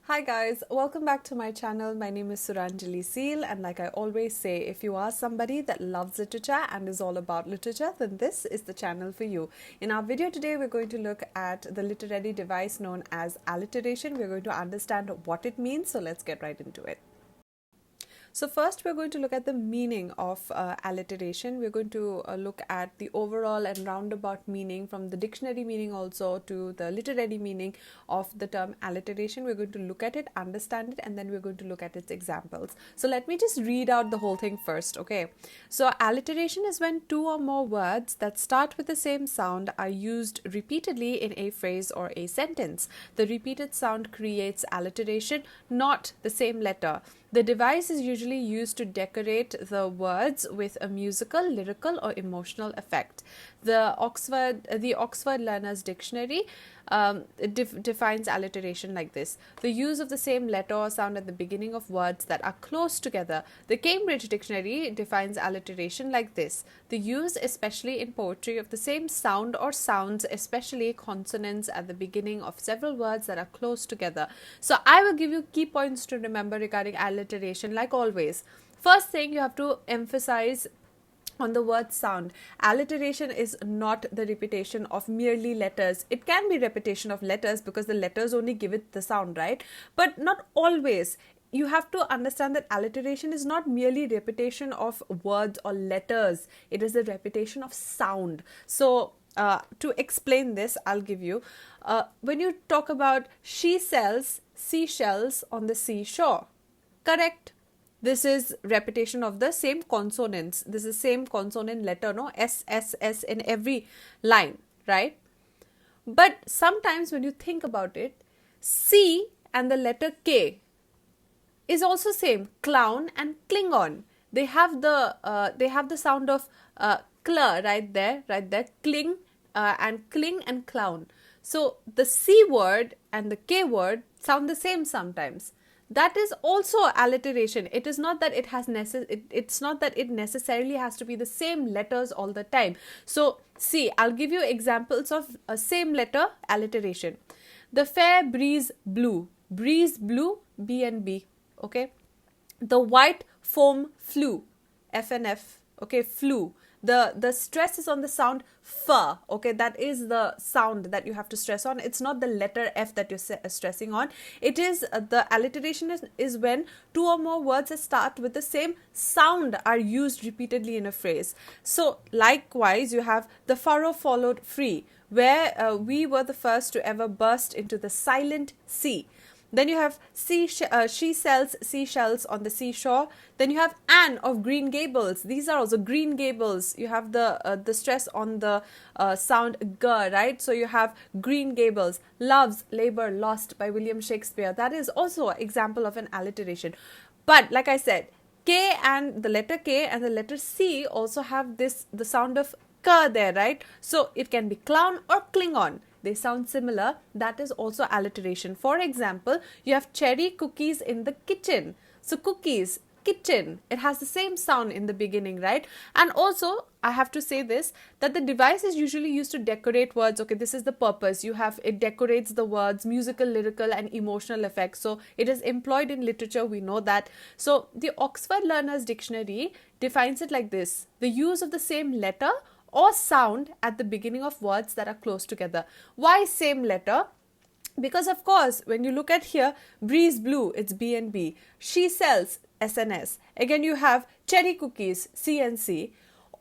Hi guys, welcome back to my channel. My name is Suranjali Seal, and like I always say, if you are somebody that loves literature and is all about literature, then this is the channel for you. In our video today, we're going to look at the literary device known as alliteration. We're going to understand what it means, so let's get right into it. So first we're going to look at the meaning of alliteration. We're going to look at the overall and roundabout meaning from the dictionary meaning also to the literary meaning of the term alliteration. We're going to look at it, understand it, and then we're going to look at its examples. So let me just read out the whole thing first, okay? So alliteration is when two or more words that start with the same sound are used repeatedly in a phrase or a sentence. The repeated sound creates alliteration, not the same letter. The device is usually used to decorate the words with a musical, lyrical, or emotional effect. The Oxford Learner's Dictionary defines alliteration like this: the use of the same letter or sound at the beginning of words that are close together. The Cambridge Dictionary defines alliteration like this: the use, especially in poetry, of the same sound or sounds, especially consonants, at the beginning of several words that are close together. So I will give you key points to remember regarding alliteration, like always. First thing, you have to emphasize on the word sound. Alliteration is not the repetition of merely letters. It can be repetition of letters because the letters only give it the sound, right? But not always. You have to understand that alliteration is not merely repetition of words or letters. It is a repetition of sound. So to explain this, I'll give you, when you talk about she sells seashells on the seashore, correct? This is repetition of the same consonants. This is same consonant letter, no? S, S, S in every line, right? But sometimes when you think about it, C and the letter K is also same. Clown and Klingon. They have the sound of cl right there, cling and cling and clown. So the C word and the K word sound the same sometimes. That is also alliteration. It is not that it's not that it necessarily has to be the same letters all the time. So see, I'll give you examples of a same letter alliteration. The fair breeze blew, B and B, okay? The white foam flew, F and F, okay, flew. The stress is on the sound f, okay? That is the sound that you have to stress on. It's not the letter F that you're stressing on. It is the alliteration is when two or more words that start with the same sound are used repeatedly in a phrase. So likewise, you have the furrow followed free, where we were the first to ever burst into the silent sea. Then you have she sells seashells on the seashore. Then you have Anne of Green Gables. These are also Green Gables. You have the stress on the sound g, right? So you have Green Gables. Loves, labor, lost by William Shakespeare. That is also an example of an alliteration. But like I said, K and the letter K and the letter C also have the sound of k there, right? So it can be clown or Klingon. They sound similar. That is also alliteration. For example, you have cherry cookies in the kitchen. So cookies, kitchen, it has the same sound in the beginning, right? And also, I have to say this, that the device is usually used to decorate words. Okay, this is the purpose. It decorates the words, musical, lyrical, and emotional effects. So it is employed in literature, we know that. So the Oxford Learner's Dictionary defines it like this: the use of the same letter or sound at the beginning of words that are close together. Why same letter? Because of course, when you look at here, breeze blew, it's B and B. She sells, S and S. Again, you have cherry cookies, C and C.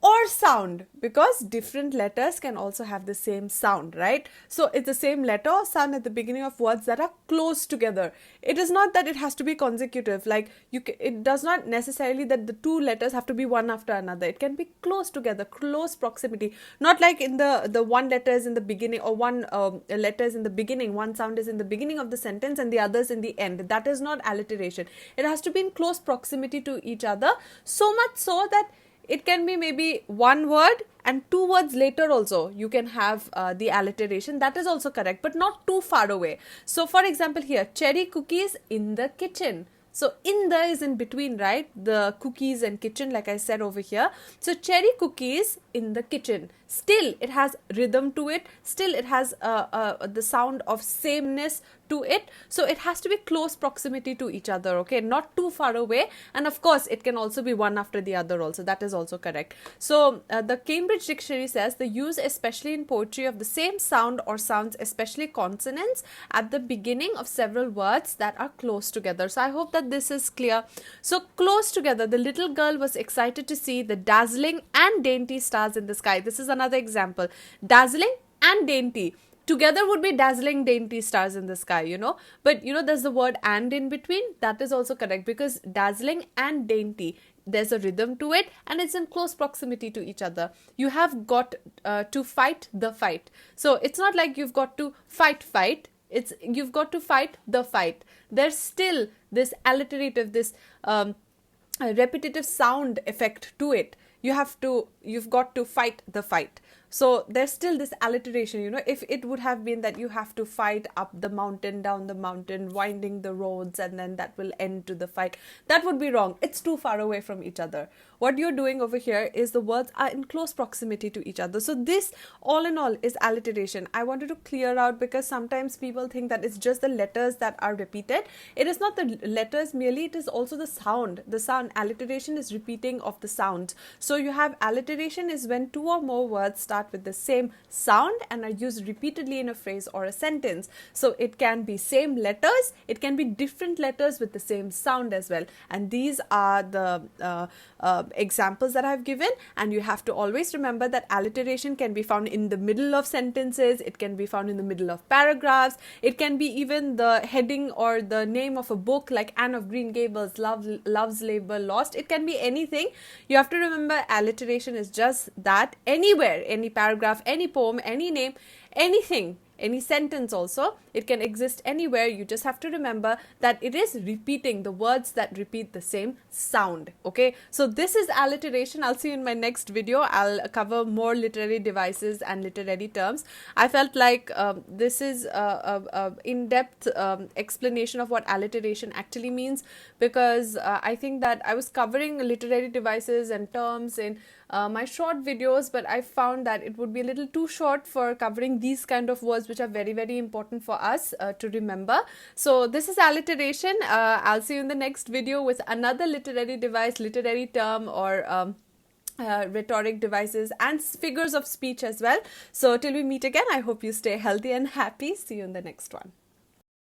Or sound, because different letters can also have the same sound, right? So it's the same letter or sound at the beginning of words that are close together. It is not that it has to be consecutive. Like it does not necessarily that the two letters have to be one after another. It can be close together, close proximity. Not like in the one letter is in the beginning, or one letter is in the beginning, one sound is in the beginning of the sentence and the others in the end. That is not alliteration. It has to be in close proximity to each other, so much so that it can be maybe one word and two words later also you can have the alliteration. That is also correct, but not too far away. So for example here, cherry cookies in the kitchen. So in the is in between, right? The cookies and kitchen, like I said over here. So cherry cookies in the kitchen. Still, it has rhythm to it. Still, it has the sound of sameness to it. So it has to be close proximity to each other, okay, not too far away. And of course, it can also be one after the other also. That is also correct. So the Cambridge Dictionary says the use, especially in poetry, of the same sound or sounds, especially consonants, at the beginning of several words that are close together. So I hope that this is clear. So close together, the little girl was excited to see the dazzling and dainty stars in the sky. This is another example. Dazzling and dainty. Together would be dazzling, dainty stars in the sky, you know. But, you know, there's the word and in between. That is also correct, because dazzling and dainty, there's a rhythm to it and it's in close proximity to each other. You have got to fight the fight. So it's not like you've got to fight. It's you've got to fight the fight. There's still this alliterative, this repetitive sound effect to it. You've got to fight the fight. So there's still this alliteration, you know. If it would have been that you have to fight up the mountain, down the mountain, winding the roads, and then that will end to the fight, that would be wrong. It's too far away from each other. What you're doing over here is the words are in close proximity to each other. So this, all in all, is alliteration. I wanted to clear out, because sometimes people think that it's just the letters that are repeated. It is not the letters merely, it is also the sound. The sound. Alliteration is repeating of the sound. So you have alliteration is when two or more words start with the same sound and are used repeatedly in a phrase or a sentence. So it can be same letters, it can be different letters with the same sound as well. And these are the examples that I've given. And you have to always remember that alliteration can be found in the middle of sentences, it can be found in the middle of paragraphs, it can be even the heading or the name of a book like Anne of Green Gables, Love's Labour Lost. It can be anything. You have to remember alliteration is just that. Anywhere, any paragraph, any poem, any name, anything, any sentence also, it can exist anywhere. You just have to remember that it is repeating the words that repeat the same sound. Okay, so this is alliteration. I'll see you in my next video. I'll cover more literary devices and literary terms. I felt like this is a in-depth explanation of what alliteration actually means, because I think that I was covering literary devices and terms in my short videos, but I found that it would be a little too short for covering these kind of words, which are very, very important for us to remember. So this is alliteration. I'll see you in the next video with another literary device, literary term, or rhetoric devices and figures of speech as well. So till we meet again, I hope you stay healthy and happy. See you in the next one.